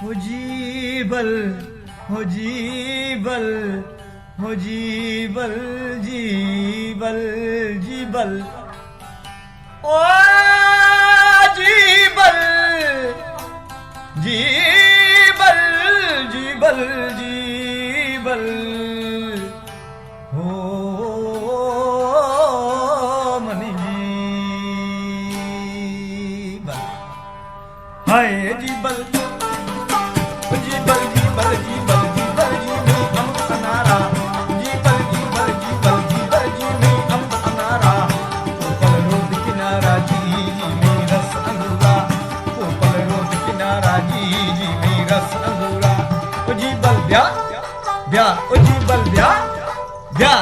हो जीबल हो जीबल हो जीबल जीबल जीबल ओ जीबल जीबल जीबल जीबल हो मनी जीबल हाय जीबल जीबल जीबल जीबल जीबल जीबल अम्ब अनारा जीबल जीबल जीबल जीबल जीबल अम्ब अनारा ऊपर रोड किनारा जी में रस अंगूरा ऊपर रोड किनारा जी में रस अंगूरा ओ जीबल ब्याह ब्याह ओ जीबल ब्याह ब्याह